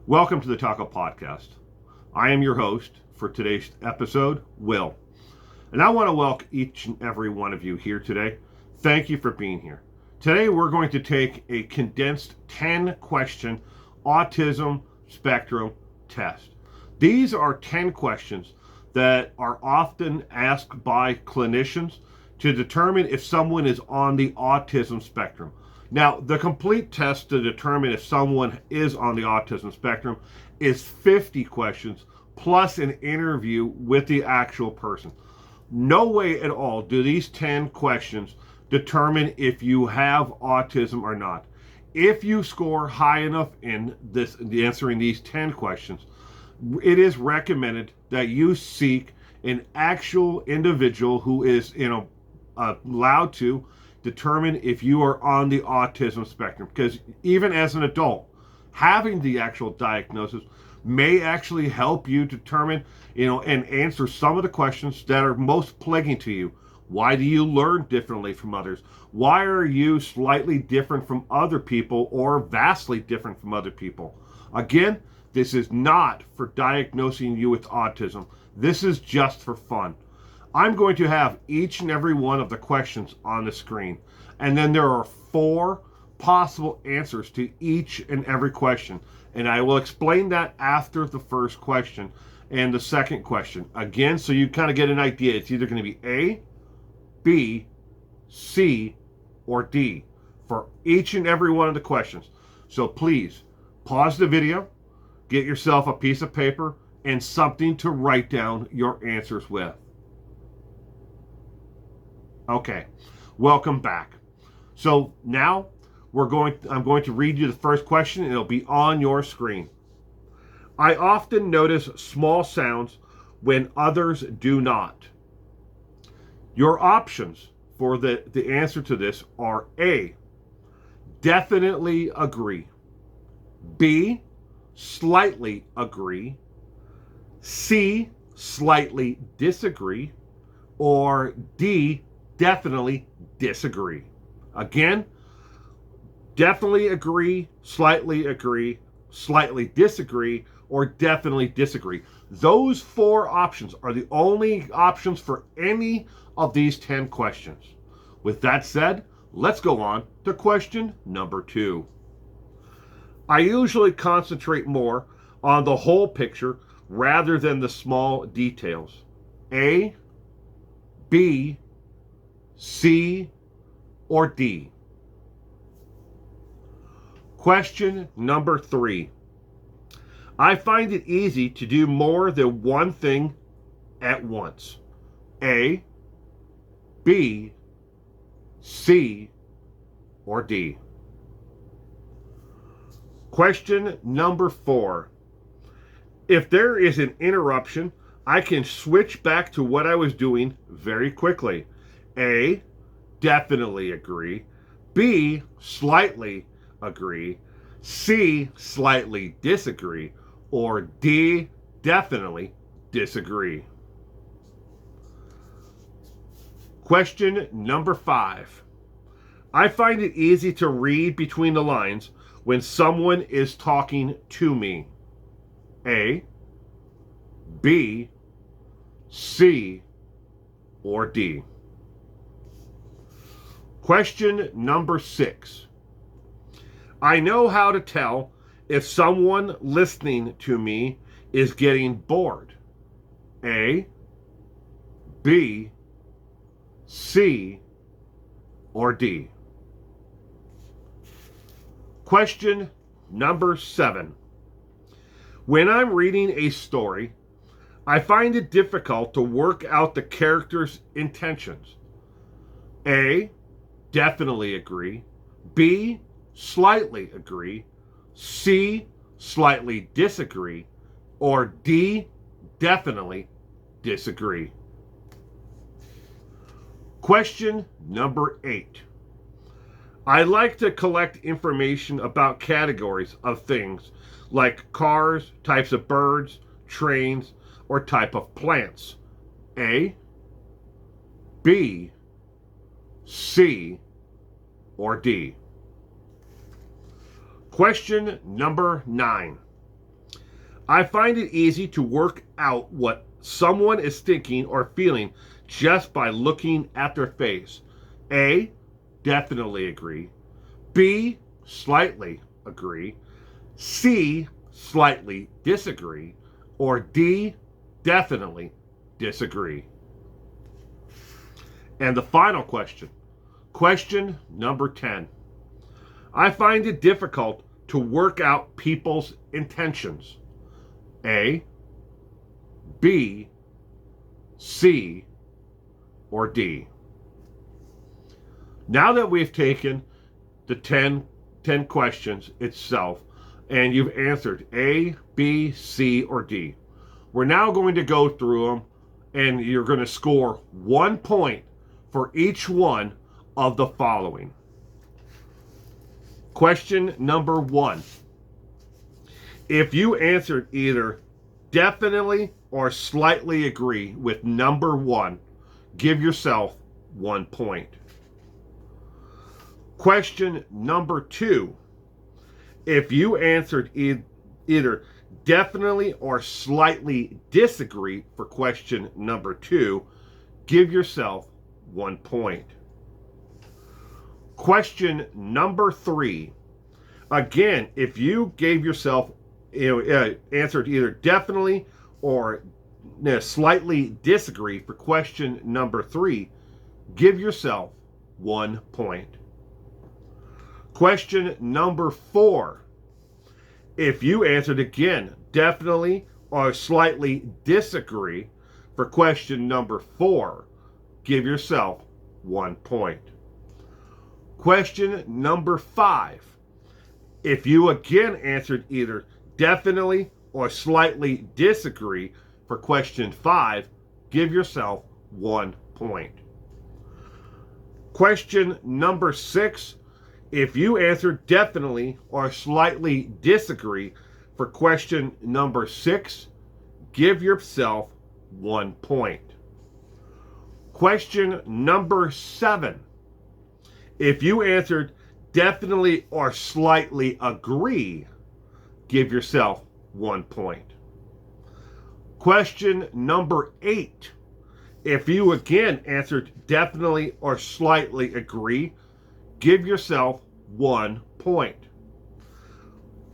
Welcome to the Taco Podcast. I am your host for today's episode, Will. And I want to welcome each and every one of you here today. Thank you for being here. Today we're going to take a condensed 10-question autism spectrum test. These are 10 questions that are often asked by clinicians to determine if someone is on the autism spectrum. Now, the complete test to determine if someone is on the autism spectrum is 50 questions plus an interview with the actual person. No way at all do these 10 questions determine if you have autism or not. If you score high enough in answering these 10 questions, it is recommended that you seek an actual individual who is allowed to determine if you are on the autism spectrum, because even as an adult, having the actual diagnosis may actually help you determine, and answer some of the questions that are most plaguing to you. Why do you learn differently from others? Why are you slightly different from other people or vastly different from other people? Again, this is not for diagnosing you with autism. This is just for fun. I'm going to have each and every one of the questions on the screen, and then there are 4 possible answers to each and every question, and I will explain that after the first question and the second question. Again, so you kind of get an idea. It's either going to be A, B, C, or D for each and every one of the questions. So please pause the video, get yourself a piece of paper and something to write down your answers with. Okay, welcome back. So now I'm going to read you the first question, and it'll be on your screen. I often notice small sounds when others do not. Your options for the answer to this are A, definitely agree, B, slightly agree, C, slightly disagree, or D, definitely disagree. Again, definitely agree, slightly disagree, or definitely disagree. Those 4 options are the only options for any of these 10 questions. With that said, let's go on to question number 2. I usually concentrate more on the whole picture rather than the small details. A, B, C, or D? Question number 3. I find it easy to do more than one thing at once. A, B, C, or D? Question number 4. If there is an interruption, I can switch back to what I was doing very quickly. A, definitely agree. B, slightly agree. C, slightly disagree. Or D, definitely disagree. Question number 5. I find it easy to read between the lines when someone is talking to me. A, B, C, or D? Question number 6. I know how to tell if someone listening to me is getting bored. A, B, C, or D? Question number 7. When I'm reading a story, I find it difficult to work out the character's intentions. A, definitely agree. B, slightly agree. C, slightly disagree. Or D, definitely disagree. Question number 8. I like to collect information about categories of things like cars, types of birds, trains, or type of plants. A, B, C, or D? Question number 9. I find it easy to work out what someone is thinking or feeling just by looking at their face. A, definitely agree. B, slightly agree. C, slightly disagree. Or D, definitely disagree. And the final question, question number 10. I find it difficult to work out people's intentions. A, B, C, or D. Now that we've taken the 10 questions itself and you've answered A, B, C, or D, we're now going to go through them and you're going to score 1 point for each one of the following. Question number 1. If you answered either definitely or slightly agree with number 1, give yourself 1 point. Question number 2. If you answered either definitely or slightly disagree for question number 2, give yourself 1 point. Question number 3. Again, if you gave yourself answered either definitely or slightly disagree for question number 3, give yourself 1 point. Question number 4. If you answered again definitely or slightly disagree for question number 4, give yourself 1 point. Question number 5. If you again answered either definitely or slightly disagree for question 5, give yourself 1 point. Question number 6. If you answered definitely or slightly disagree for question number 6, give yourself 1 point. Question number 7. If you answered definitely or slightly agree, give yourself 1 point. Question number 8. If you again answered definitely or slightly agree, give yourself 1 point.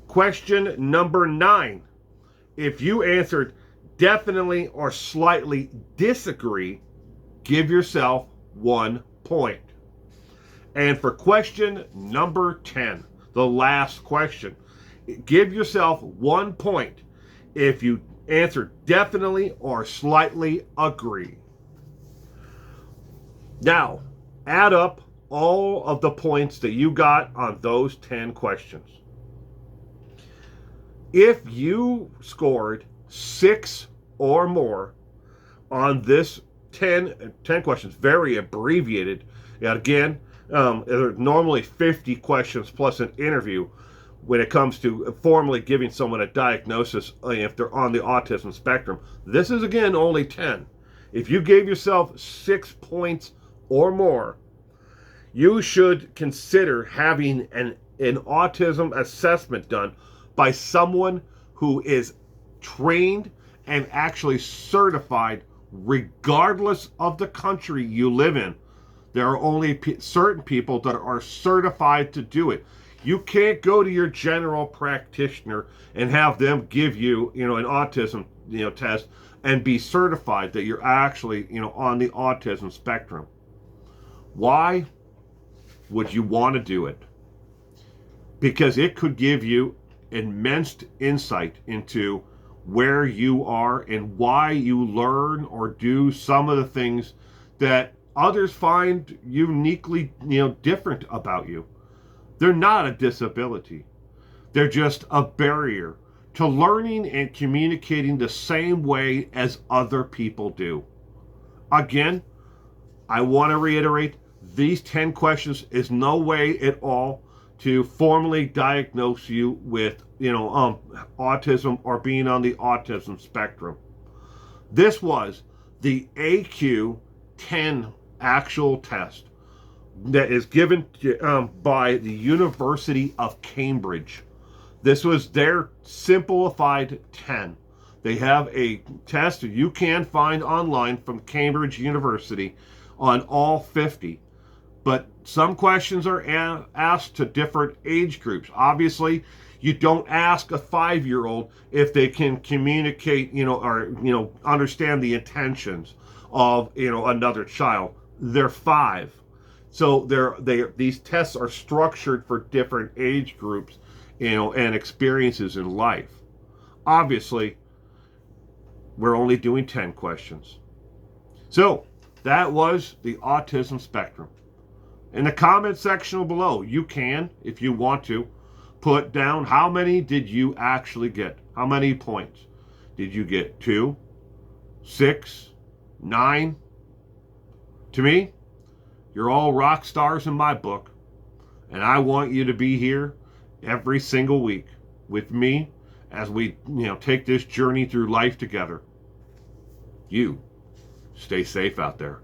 Question number 9. If you answered definitely or slightly disagree, give yourself 1 point. And for question number 10, the last question, give yourself 1 point if you answer definitely or slightly agree. Now, add up all of the points that you got on those 10 questions. If you scored 6 or more on this 10 questions, very abbreviated, again, there's normally 50 questions plus an interview when it comes to formally giving someone a diagnosis if they're on the autism spectrum. This is, again, only 10. If you gave yourself 6 points or more, you should consider having an autism assessment done by someone who is trained and actually certified regardless of the country you live in. There are only certain people that are certified to do it. You can't go to your general practitioner and have them give you, an autism, test and be certified that you're actually, on the autism spectrum. Why would you want to do it? Because it could give you immense insight into where you are and why you learn or do some of the things that others find uniquely, different about you. They're not a disability. They're just a barrier to learning and communicating the same way as other people do. Again, I want to reiterate, these 10 questions is no way at all to formally diagnose you with, autism or being on the autism spectrum. This was the AQ 10 actual test that is given by the University of Cambridge. This was their simplified 10. They have a test you can find online from Cambridge University on all 50. But some questions are asked to different age groups. Obviously, you don't ask a 5-year-old if they can communicate, or understand the intentions of, another child. They're 5. So these tests are structured for different age groups, and experiences in life. Obviously, we're only doing 10 questions. So that was the autism spectrum. In the comment section below, you can, if you want to, put down how many did you actually get? How many points? Did you get 2, 6, 9? To me, you're all rock stars in my book, and I want you to be here every single week with me as we, take this journey through life together. You stay safe out there.